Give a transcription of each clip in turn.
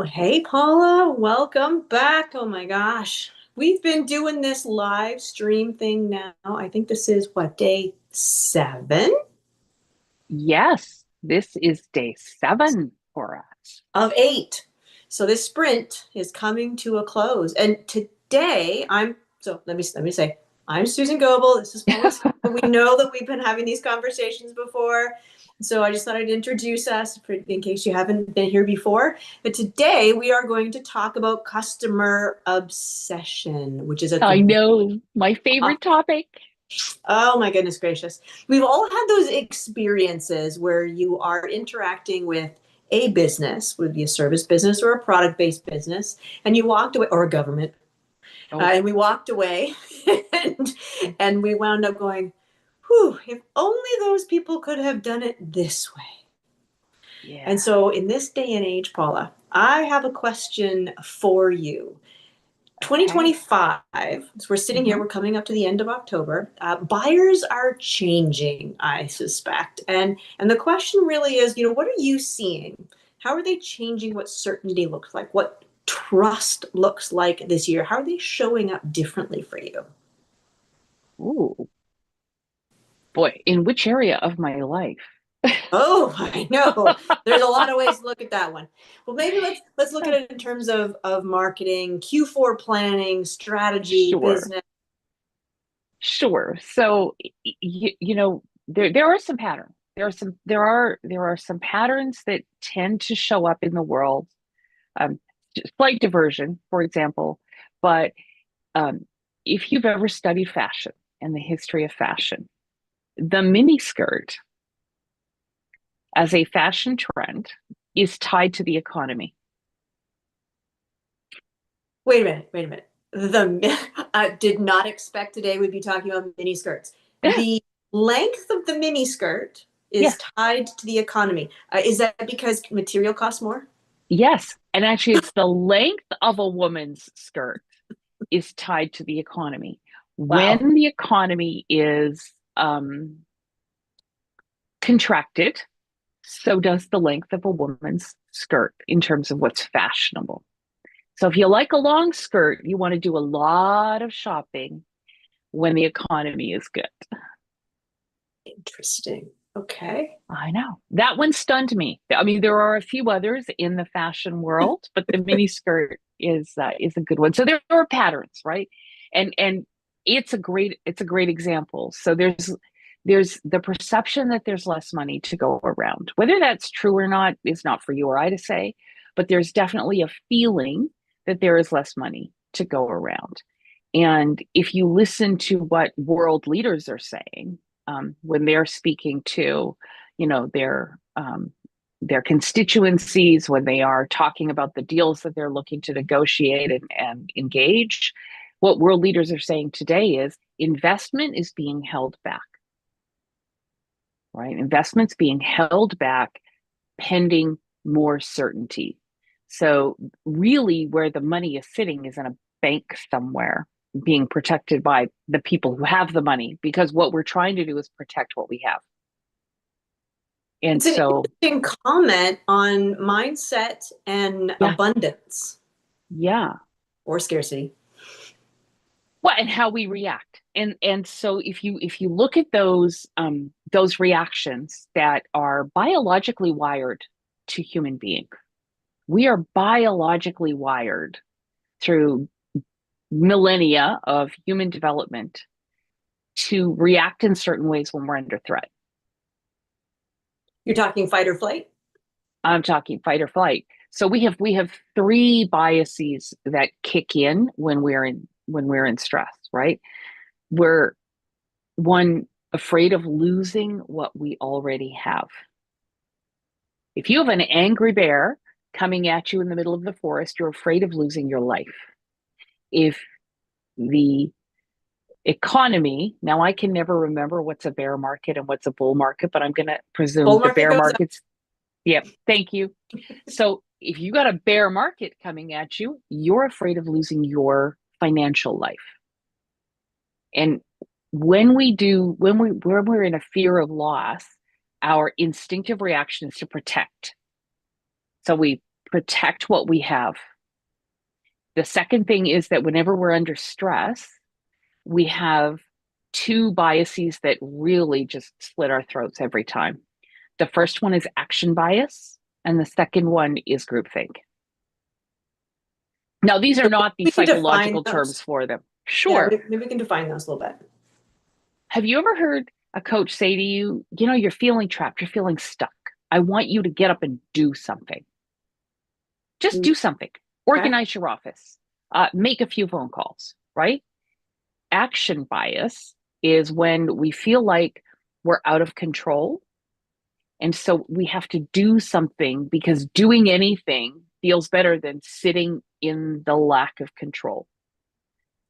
Well, hey, Paula, welcome back. Oh my gosh. We've been doing this live stream thing now. I think this is what, day 7 Yes, this is day 7 for us. of 8. So this sprint is coming to a close. And today let me say, I'm Susan Goebel. This is Paula. We know that we've been having these conversations before. So I just thought I'd introduce us in case you haven't been here before. But today we are going to talk about customer obsession, which is a I know, my favorite topic. oh my goodness gracious. We've all had those experiences where you are interacting with a business, would be a service business or a product based business, and you walked away, or a government, Oh, and we walked away and, and we wound up going, whew, if only those people could have done it this way. And yeah. so, in this day and age, Paula, I have a question for you. Okay. 2025, so we're sitting here, hmm we're coming up to the end of October. Buyers are changing, I suspect. And the question really is, what are you seeing? How are they changing what certainty looks like? What trust looks like this year? How are they showing up differently for you? Ooh, boy, in which area of my life? Oh, I know. There's a lot of ways to look at that one. Well, maybe let's look at it in terms of marketing, Q4 planning, strategy, Sure, business. sure. So, there are some patterns. There are some patterns that tend to show up in the world. Um, Slight diversion, for example, but um, if you've ever studied fashion and the history of fashion, the mini skirt as a fashion trend is tied to the economy. Wait a minute, wait a minute. I did not expect today we'd be talking about mini skirts. The length of the mini skirt is Yeah, tied to the economy. Is that because material costs more? yes. And actually, it's the length of a woman's skirt is tied to the economy. Wow. When the economy is contracted, so does the length of a woman's skirt in terms of what's fashionable. So if you like a long skirt, you want to do a lot of shopping when the economy is good. Interesting. Okay. I know. That one stunned me. I mean, there are a few others in the fashion world, but the mini skirt is a good one. So there are patterns, right? And it's a great example. So there's the perception that there's less money to go around. Whether that's true or not is not for you or I to say, but there's definitely a feeling that there is less money to go around. And if you listen to what world leaders are saying, when they're speaking to, you know, their constituencies, when they are talking about the deals that they're looking to negotiate and engage, what world leaders are saying today is investment is being held back, right? Investment's being held back pending more certainty. So, really, where the money is sitting is in a bank somewhere, being protected by the people who have the money, because what we're trying to do is protect what we have. And It's an so, interesting comment on mindset and yeah, abundance yeah. or scarcity. Well, and how we react. And so if you look at those reactions that are biologically wired to human beings, we are biologically wired through millennia of human development to react in certain ways when we're under threat. You're talking fight or flight? I'm talking fight or flight. So we have three biases that kick in when we're in stress, right? We're one afraid of losing what we already have. If you have an angry bear coming at you in the middle of the forest, you're afraid of losing your life. If the economy. Now, I can never remember what's a bear market and what's a bull market, but I'm going to presume Bull the market bear goes up. market's, yep, thank you. So if you got a bear market coming at you, you're afraid of losing your financial life. And when we're in a fear of loss, our instinctive reaction is to protect. So we protect what we have. The second thing is that whenever we're under stress, we have two biases that really just slit our throats every time. The first one is action bias, and the second one is groupthink. Now, these are So not the we can define psychological those. terms for them. Yeah, Sure. maybe we can define those a little bit. Have you ever heard a coach say to you, you know, you're feeling trapped, you're feeling stuck. I want you to get up and do something. Just do something. Okay. Organize your office. Make a few phone calls, right? Action bias is when we feel like we're out of control. And so we have to do something because doing anything feels better than sitting in the lack of control,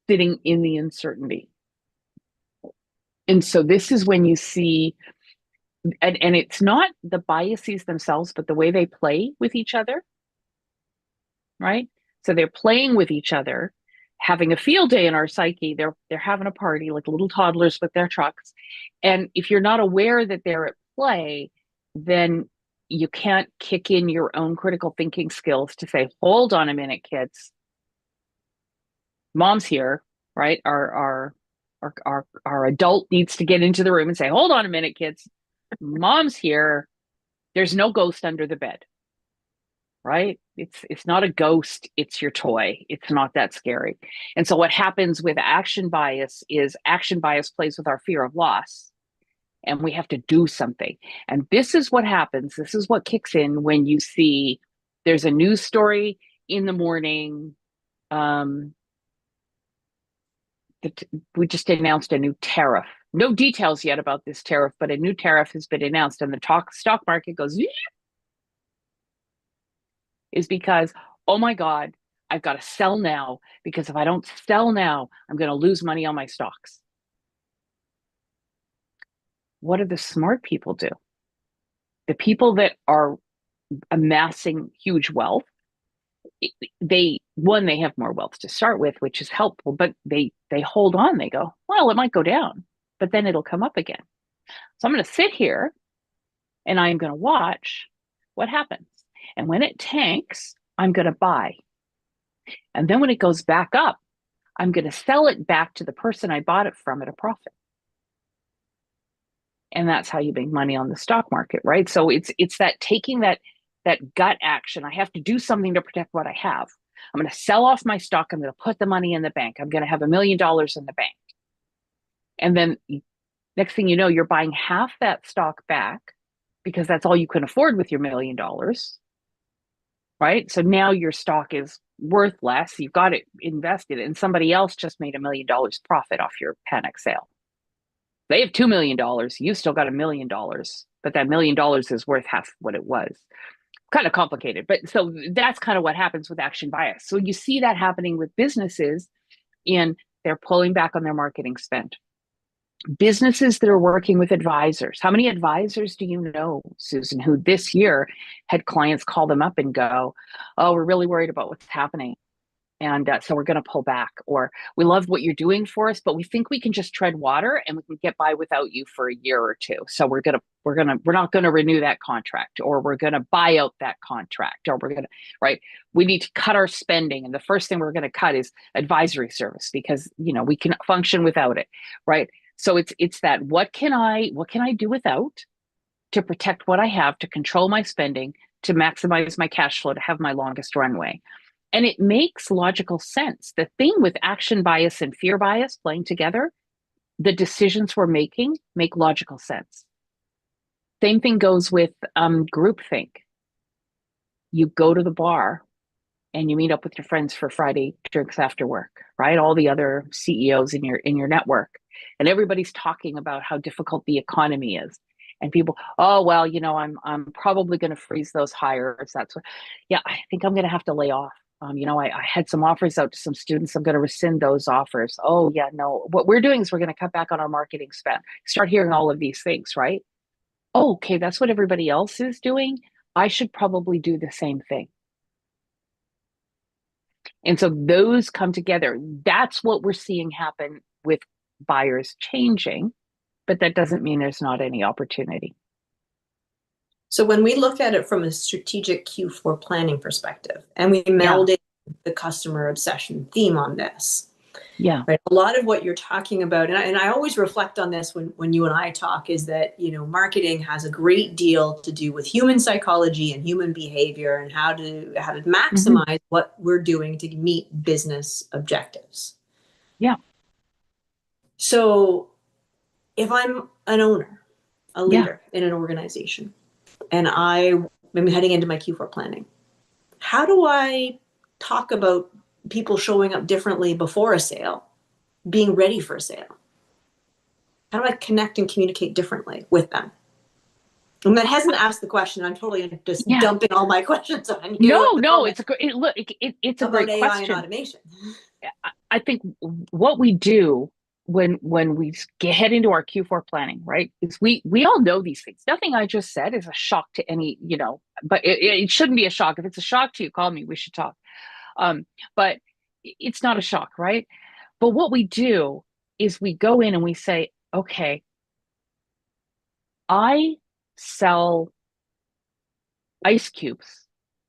sitting in the uncertainty. And so this is when you see, and it's not the biases themselves, but the way they play with each other, right? So they're playing with each other, having a field day in our psyche. They're having a party like little toddlers with their trucks. And if you're not aware that they're at play, then you can't kick in your own critical thinking skills to say, hold on a minute, kids. Mom's here, right? Our adult needs to get into the room and say, hold on a minute, kids. Mom's here. There's no ghost under the bed, right? It's not a ghost, it's your toy. It's not that scary. And so what happens with action bias is action bias plays with our fear of loss, and we have to do something. And this is what happens. This is what kicks in when you see there's a news story in the morning. We just announced a new tariff. No details yet about this tariff, but a new tariff has been announced, and the stock market goes, is because, oh my God, I've got to sell now, because if I don't sell now, I'm going to lose money on my stocks. What do the smart people do? The people that are amassing huge wealth, they have more wealth to start with, which is helpful, but they hold on. They go, well, it might go down, but then it'll come up again. So I'm going to sit here and I'm going to watch what happens. And when it tanks, I'm going to buy. And then when it goes back up, I'm going to sell it back to the person I bought it from at a profit. And that's how you make money on the stock market, right? So it's that taking that gut action. I have to do something to protect what I have. I'm going to sell off my stock. I'm going to put the money in the bank. I'm going to have $1 million in the bank. And then next thing you know, you're buying half that stock back because that's all you can afford with your $1 million, right? So now your stock is worth less. You've got it invested, and somebody else just made $1 million profit off your panic sale. They have $2 million. You still got $1 million, but that $1 million is worth half what it was. Kind of complicated, but so that's kind of what happens with action bias. So you see that happening with businesses, and they're pulling back on their marketing spend. Businesses that are working with advisors. How many advisors do you know, Susan, who this year had clients call them up and go, oh, we're really worried about what's happening, and so we're going to pull back, or we love what you're doing for us, but we think we can just tread water and we can get by without you for a year or two. So we're not going to renew that contract, or we're going to buy out that contract, or right? We need to cut our spending, and the first thing we're going to cut is advisory service, because we can function without it, right? So it's that what can I do without to protect what I have, to control my spending, to maximize my cash flow, to have my longest runway. And it makes logical sense. The thing with action bias and fear bias playing together, the decisions we're making make logical sense. Same thing goes with groupthink. You go to the bar and you meet up with your friends for Friday drinks after work, right? All the other CEOs in your network, and everybody's talking about how difficult the economy is. And people, oh well, I'm probably going to freeze those hires. That's what, yeah, I think I'm going to have to lay off. I had some offers out to some students. I'm going to rescind those offers. Oh yeah, no. What we're doing is we're going to cut back on our marketing spend. Start hearing all of these things, right? Oh, okay, that's what everybody else is doing. I should probably do the same thing. And so those come together. That's what we're seeing happen with buyers changing, but that doesn't mean there's not any opportunity. So when we look at it from a strategic Q4 planning perspective, and we Yeah. melded the customer obsession theme on this, Yeah. right? A lot of what you're talking about, and I always reflect on this when you and I talk, is that, marketing has a great deal to do with human psychology and human behavior and how to Hmm. maximize what we're doing to meet business objectives. Yeah. So if I'm an owner, a Yeah. leader in an organization, and I'm heading into my Q4 planning, how do I talk about people showing up differently before a sale, being ready for a sale? How do I connect and communicate differently with them? And that hasn't asked the question. I'm totally just Yeah. dumping all my questions on No, you at the no, moment it's a look, it's a about great AI and question. automation. I think what we do when we head into our Q4 planning, right, is we all know these things. Nothing I just said is a shock to any, but it shouldn't be a shock. If it's a shock to you, call me. We should talk. But it's not a shock, right? But what we do is we go in and we say, okay, I sell ice cubes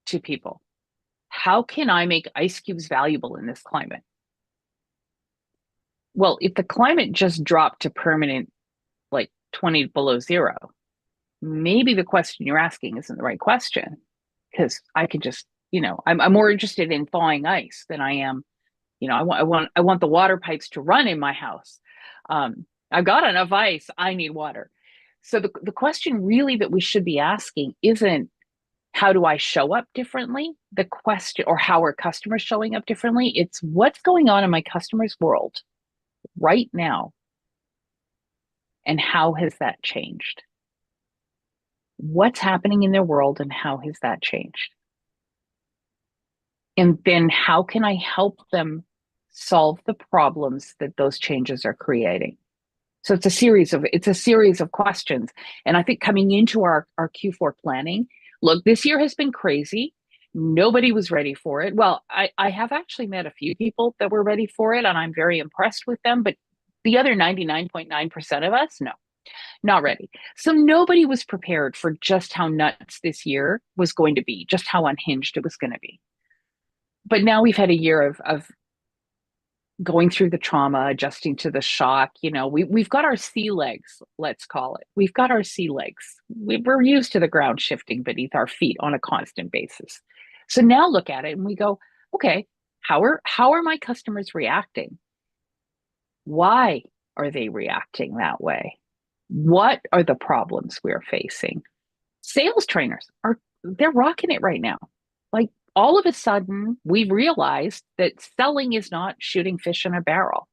to people. How can I make ice cubes valuable in this climate? Well, if the climate just dropped to permanent, like 20 below zero, maybe the question you're asking isn't the right question. Because I could just, I'm more interested in thawing ice than I am, I want the water pipes to run in my house. I've got enough ice. I need water. So the question really that we should be asking isn't how do I show up differently? The question, or how are customers showing up differently? It's what's going on in my customer's world right now, and how has that changed? What's happening in their world and how has that changed? And then how can I help them solve the problems that those changes are creating? So it's a series of questions. And I think coming into our Q4 planning, look, this year has been crazy. Nobody was ready for it. Well, I have actually met a few people that were ready for it, and I'm very impressed with them. But the other 99.9% of us, no, not ready. So nobody was prepared for just how nuts this year was going to be, just how unhinged it was going to be. But now we've had a year of going through the trauma, adjusting to the shock. We've got our sea legs, let's call it. We've got our sea legs. We're used to the ground shifting beneath our feet on a constant basis. So now look at it and we go, okay, how are my customers reacting? Why are they reacting that way? What are the problems we're facing? Sales trainers they're rocking it right now. Like all of a sudden, we've realized that selling is not shooting fish in a barrel.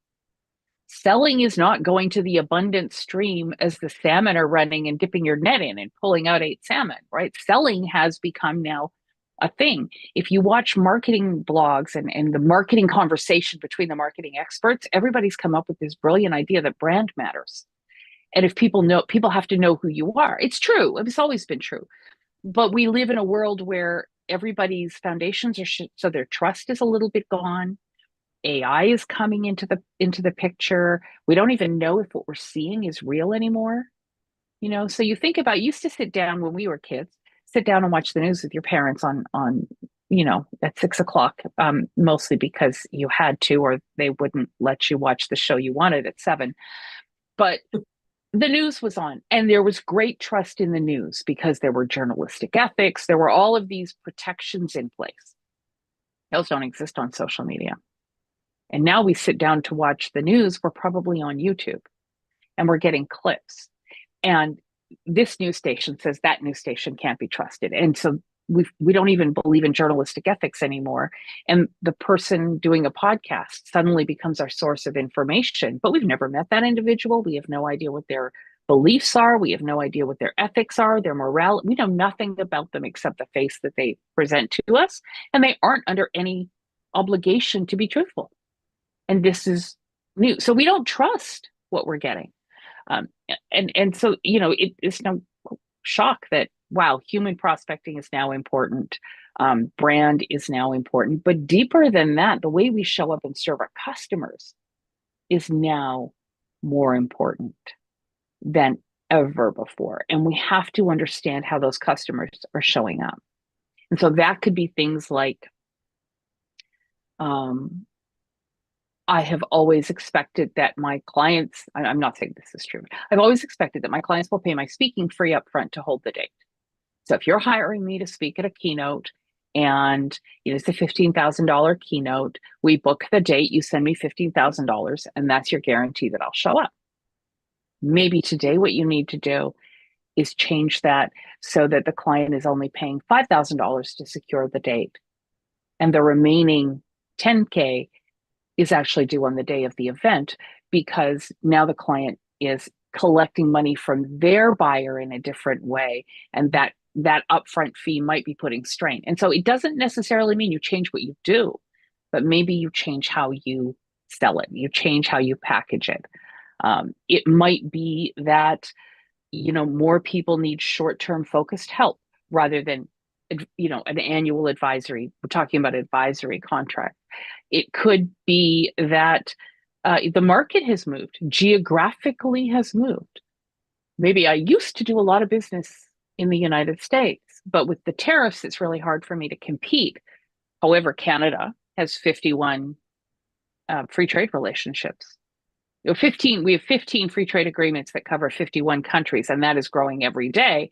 Selling is not going to the abundant stream as the salmon are running and dipping your net in and pulling out 8 salmon, right? Selling has become now a thing. If you watch marketing blogs and the marketing conversation between the marketing experts, everybody's come up with this brilliant idea that brand matters. And if people have to know who you are. It's true. It's always been true. But we live in a world where everybody's foundations so their trust is a little bit gone. AI is coming into the picture. We don't even know if what we're seeing is real anymore. So you think about, you used to sit down when we were kids, sit down and watch the news with your parents on at 6 o'clock, mostly because you had to, or they wouldn't let you watch the show you wanted at 7. But the news was on, and there was great trust in the news because there were journalistic ethics. There were all of these protections in place. Those don't exist on social media. And now we sit down to watch the news. We're probably on YouTube and we're getting clips. And this news station says that news station can't be trusted. And so we don't even believe in journalistic ethics anymore. And the person doing a podcast suddenly becomes our source of information, but we've never met that individual. We have no idea what their beliefs are. We have no idea what their ethics are, their morale. We know nothing about them except the face that they present to us. And they aren't under any obligation to be truthful. And this is new. So we don't trust what we're getting. Um, and so, it's no shock that, wow, human prospecting is now important. Brand is now important. But deeper than that, the way we show up and serve our customers is now more important than ever before. And we have to understand how those customers are showing up. And so that could be things like, um, I have always expected that my clients, I'm not saying this is true, I've always expected that my clients will pay my speaking fee up front to hold the date. So if you're hiring me to speak at a keynote and it's a $15,000 keynote, we book the date, you send me $15,000, and that's your guarantee that I'll show up. Maybe today what you need to do is change that so that the client is only paying $5,000 to secure the date, and the remaining 10K is actually due on the day of the event, because now the client is collecting money from their buyer in a different way, and that upfront fee might be putting strain. And so it doesn't necessarily mean you change what you do, but maybe you change how you sell it, you change how you package it. It might be that more people need short-term focused help rather than an annual advisory. We're talking about advisory contract. It could be that the market has moved, geographically has moved. Maybe I used to do a lot of business in the United States, but with the tariffs, it's really hard for me to compete. However, Canada has 51 free trade relationships. We have 15 free trade agreements that cover 51 countries, and that is growing every day.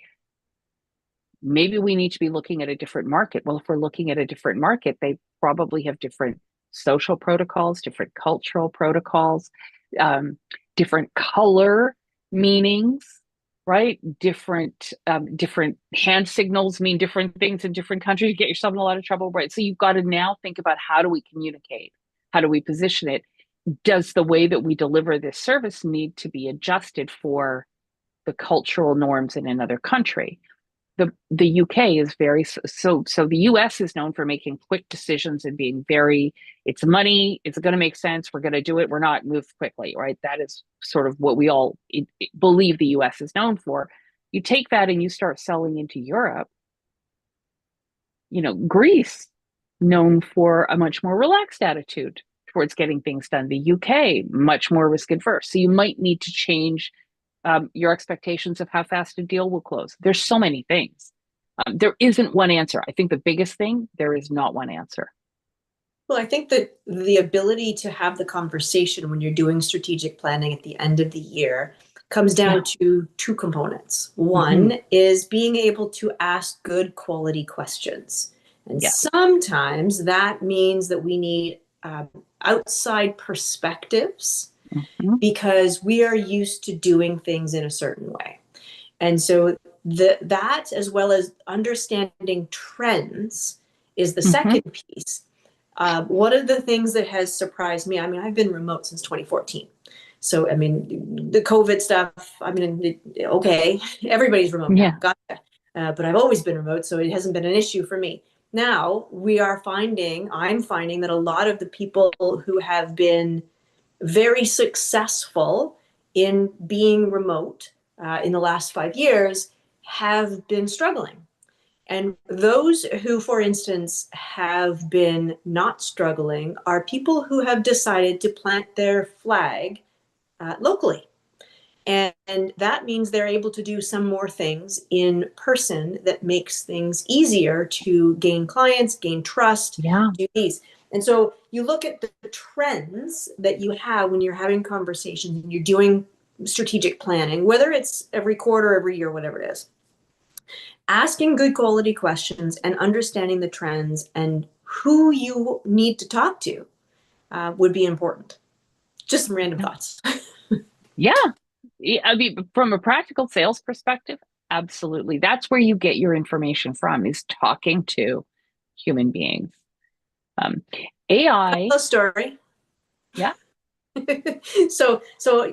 Maybe we need to be looking at a different market. Well, if we're looking at a different market, they probably have different social protocols, different cultural protocols, different color meanings, right? Different hand signals mean different things in different countries. You get yourself in a lot of trouble, right? So you've got to now think about, how do we communicate? How do we position it? Does the way that we deliver this service need to be adjusted for the cultural norms in another country? The UK is very so the US is known for making quick decisions and being very, it's money, it's going to make sense, we're going to do it, we're not move quickly, right? That is sort of what we all believe the US is known for. You take that and you start selling into Europe, Greece, known for a much more relaxed attitude towards getting things done. The UK, much more risk adverse. So you might need to change your expectations of how fast a deal will close. There's so many things. There isn't one answer. I think the biggest thing, there is not one answer. Well, I think that the ability to have the conversation when you're doing strategic planning at the end of the year comes down to two components. One is being able to ask good quality questions. And sometimes that means that we need outside perspectives because we are used to doing things in a certain way. And so that, as well as understanding trends, is the second piece. One of the things that has surprised me, I've been remote since 2014. So, the COVID stuff, okay, everybody's remote now, gotcha. But I've always been remote, so it hasn't been an issue for me. Now, I'm finding that a lot of the people who have been very successful in being remote in the last 5 years have been struggling. And those who, for instance, have been not struggling are people who have decided to plant their flag locally. And that means they're able to do some more things in person that makes things easier to gain clients, gain trust, do these. And so you look at the trends that you have when you're having conversations and you're doing strategic planning, whether it's every quarter, every year, whatever it is. Asking good quality questions and understanding the trends and who you need to talk to would be important. Just some random thoughts. From a practical sales perspective, absolutely. That's where you get your information from, is talking to human beings. AI. A story. Yeah. So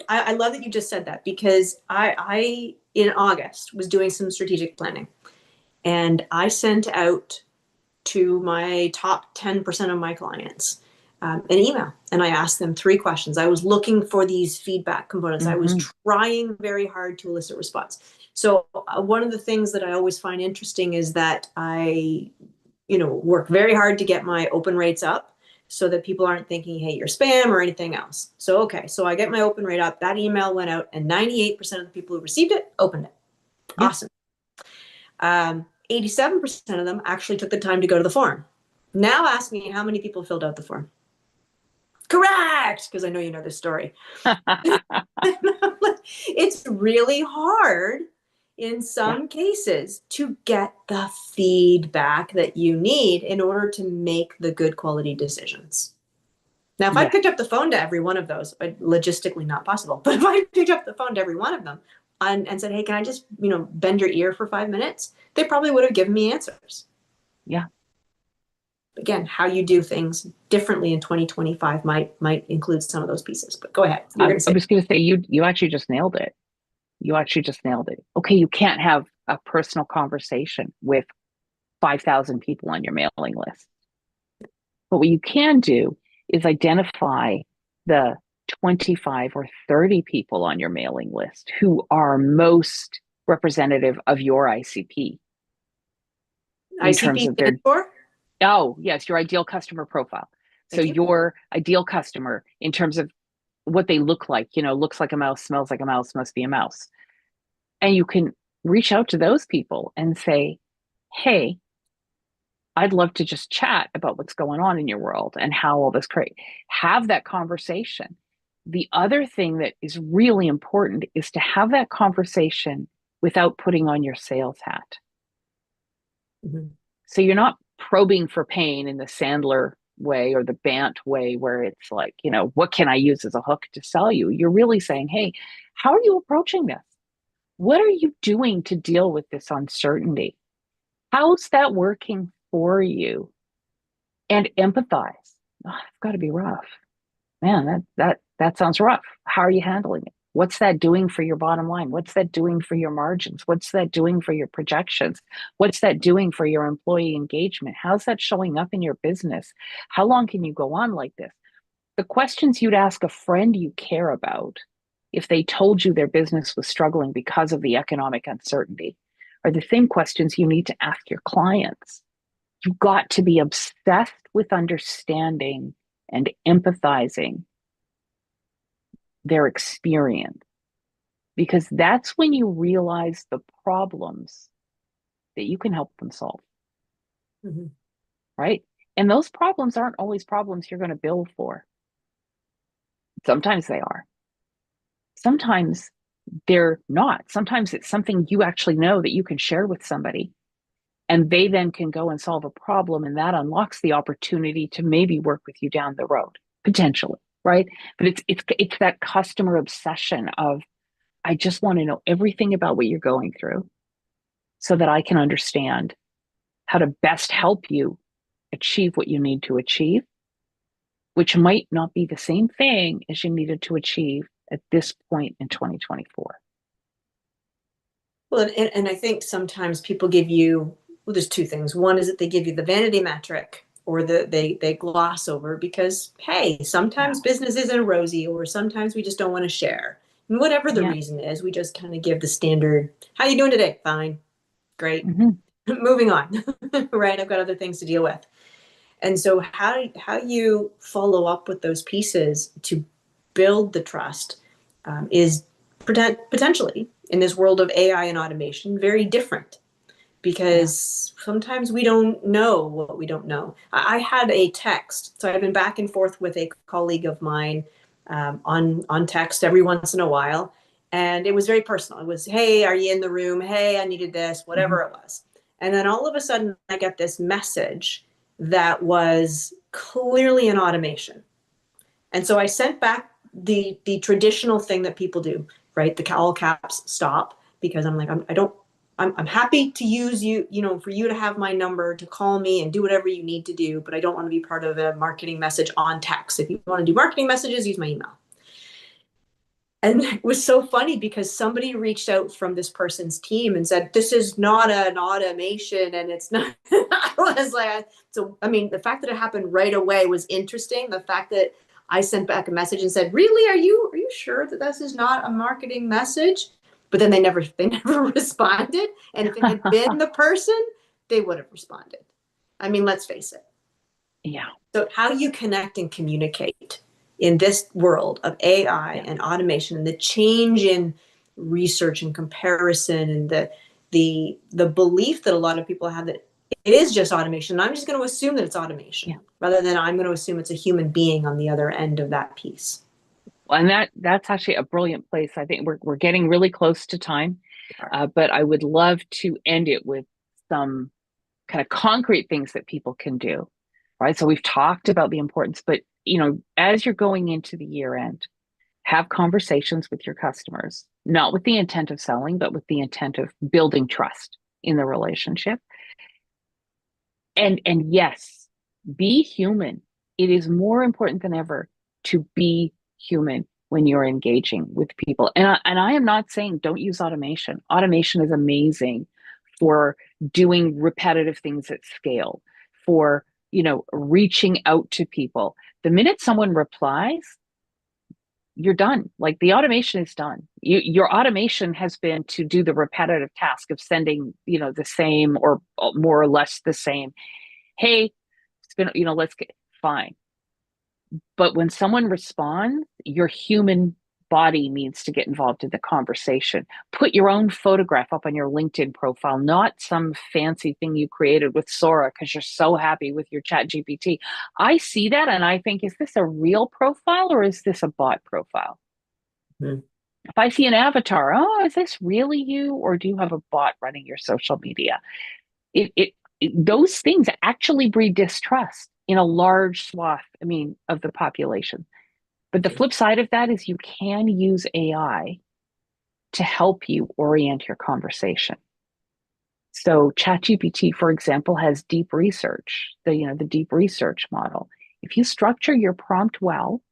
I love that you just said that, because I in August was doing some strategic planning, and I sent out to my top 10% of my clients an email, and I asked them 3 questions. I was looking for these feedback components. I was trying very hard to elicit response. So one of the things that I always find interesting is that I work very hard to get my open rates up. so that people aren't thinking, hey, you're spam or anything else. So, okay, so I get my open rate up. That email went out, and 98% of the people who received it opened it. Yeah. Awesome. 87% of them actually took the time to go to the form. Now ask me how many people filled out the form. Correct, because I know you know this story. It's really hard in some cases to get the feedback that you need in order to make the good quality decisions. Now, if I picked up the phone to every one of those, logistically not possible, but if I picked up the phone to every one of them and said, hey, can I just, bend your ear for 5 minutes? They probably would have given me answers. Yeah. Again, how you do things differently in 2025 might include some of those pieces, but go ahead. I was going to say, you actually just nailed it. You actually just nailed it. Okay, you can't have a personal conversation with 5,000 people on your mailing list. But what you can do is identify the 25 or 30 people on your mailing list who are most representative of your ICP in terms of their, oh, yes, your ideal customer profile. So your ideal customer in terms of what they look like, looks like a mouse, smells like a mouse, must be a mouse. And you can reach out to those people and say, hey, I'd love to just chat about what's going on in your world and how all this create. Have that conversation. The other thing that is really important is to have that conversation without putting on your sales hat. Mm-hmm. So you're not probing for pain in the Sandler way or the Bant way, where it's like, what can I use as a hook to sell you? You're really saying, hey, how are you approaching this? What are you doing to deal with this uncertainty? How's that working for you? And empathize. Oh, it's got to be rough. Man, that sounds rough. How are you handling it? What's that doing for your bottom line? What's that doing for your margins? What's that doing for your projections? What's that doing for your employee engagement? How's that showing up in your business? How long can you go on like this? The questions you'd ask a friend you care about if they told you their business was struggling because of the economic uncertainty are the same questions you need to ask your clients. You've got to be obsessed with understanding and empathizing their experience, because that's when you realize the problems that you can help them solve. Mm-hmm. Right? And those problems aren't always problems you're going to bill for. Sometimes they are. Sometimes they're not. Sometimes it's something you actually know that you can share with somebody, and they then can go and solve a problem, and that unlocks the opportunity to maybe work with you down the road, potentially, right? But it's that customer obsession of, I just want to know everything about what you're going through so that I can understand how to best help you achieve what you need to achieve, which might not be the same thing as you needed to achieve at this point in 2024. Well, and I think sometimes people give you, well, there's two things. One is that they give you the vanity metric, or they gloss over because, hey, sometimes business isn't rosy, or sometimes we just don't want to share. And whatever the reason is, we just kind of give the standard, how you doing today? Fine. Great. Mm-hmm. Moving on. Right. I've got other things to deal with. And so how you follow up with those pieces to build the trust is potentially, in this world of AI and automation, very different, because sometimes we don't know what we don't know. I had a text. So I've been back and forth with a colleague of mine on text every once in a while. And it was very personal. It was, hey, are you in the room? Hey, I needed this, whatever it was. And then all of a sudden I get this message that was clearly an automation. And so I sent back the traditional thing that people do, right? The all caps stop, because I'm like, I'm happy to use you, for you to have my number to call me and do whatever you need to do, but I don't want to be part of a marketing message on text. If you want to do marketing messages, use my email. And it was so funny because somebody reached out from this person's team and said, this is not an automation, and it's not. I was like, so, I mean, the fact that it happened right away was interesting. The fact that I sent back a message and said, really, are you sure that this is not a marketing message? But then they never responded. And if it had been the person, they would have responded. I mean, let's face it. Yeah. So how you connect and communicate in this world of AI Yeah. and automation and the change in research and comparison and the belief that a lot of people have that it is just automation. I'm just going to assume that it's Yeah. automation rather than I'm going to assume it's a human being on the other end of that piece. And that's actually a brilliant place. I think we're getting really close to time, but I would love to end it with some kind of concrete things that people can do, right? So we've talked about the importance, but as you're going into the year end, have conversations with your customers, not with the intent of selling, but with the intent of building trust in the relationship. And yes, be human. It is more important than ever to be human when you're engaging with people. And I am not saying don't use automation. Automation is amazing for doing repetitive things at scale, for reaching out to people. The minute someone replies, you're done. Like the automation is done. Your automation has been to do the repetitive task of sending, the same or more or less the same. Hey, it's been, let's get fine. But when someone responds, your human body needs to get involved in the conversation. Put your own photograph up on your LinkedIn profile, not some fancy thing you created with Sora because you're so happy with your chat GPT. I see that and I think, is this a real profile or is this a bot profile? Mm-hmm. If I see an avatar, oh, is this really you? Or do you have a bot running your social media? It those things actually breed distrust in a large swath, of the population. But the flip side of that is you can use AI to help you orient your conversation. So ChatGPT, for example, has deep research, the deep research model. If you structure your prompt well,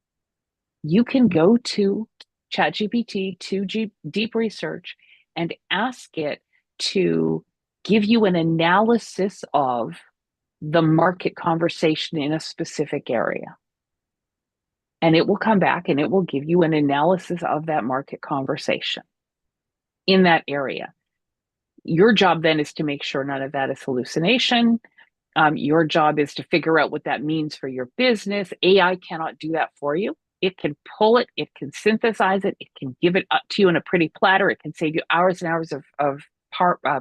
you can go to ChatGPT, to deep research, and ask it to give you an analysis of the market conversation in a specific area. And it will come back and it will give you an analysis of that market conversation in that area. Your job then is to make sure none of that is hallucination. Your job is to figure out what that means for your business. AI cannot do that for you. It can pull it, it can synthesize it, it can give it up to you in a pretty platter. It can save you hours and hours of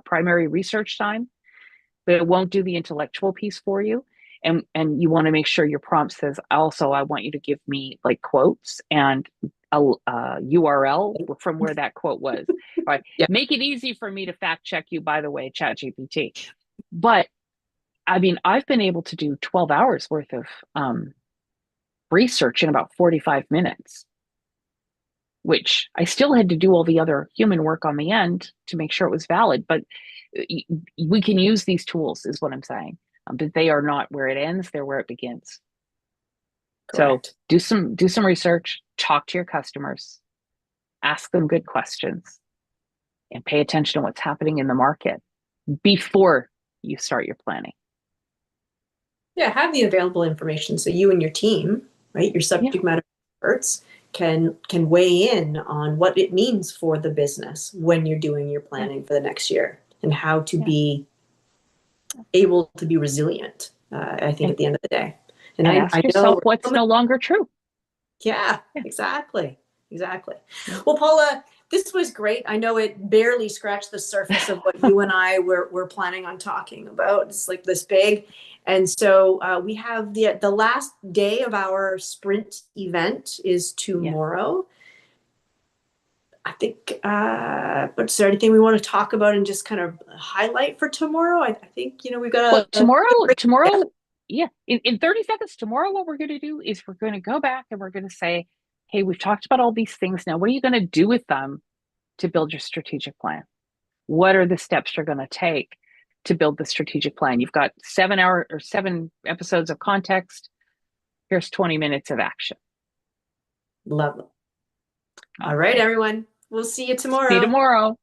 primary research time, but it won't do the intellectual piece for you. And you want to make sure your prompt says, also, I want you to give me like quotes and a URL from where that quote was. Right. Yeah. Make it easy for me to fact check you, by the way, ChatGPT. But I've been able to do 12 hours worth of research in about 45 minutes, which I still had to do all the other human work on the end to make sure it was valid. But we can use these tools, is what I'm saying. But they are not where it ends; they're where it begins. Correct. So do some research, talk to your customers, ask them good questions, and pay attention to what's happening in the market before you start your planning. Yeah, have the available information so you and your team, right, your Yeah. subject matter experts can weigh in on what it means for the business when you're doing your planning for the next year and how to be able to be resilient. I think And, at the end of the day, and and I ask yourself know, what's no longer true. yeah, Yeah. exactly. Yeah. Well, Paula, this was great. I know it barely scratched the surface of what you and I were planning on talking about. It's like this big. And so we have the last day of our sprint event is Yeah. tomorrow. I think, but is there anything we want to talk about and just kind of highlight for tomorrow? I think, we've got Well, a tomorrow, yeah, in 30 seconds, tomorrow, what we're going to do is we're going to go back and we're going to say, hey, we've talked about all these things. Now, what are you going to do with them to build your strategic plan? What are the steps you're going to take to build the strategic plan? You've got 7 episodes of context. Here's 20 minutes of action. Lovely. All right, Okay. everyone. We'll see you See you tomorrow. tomorrow.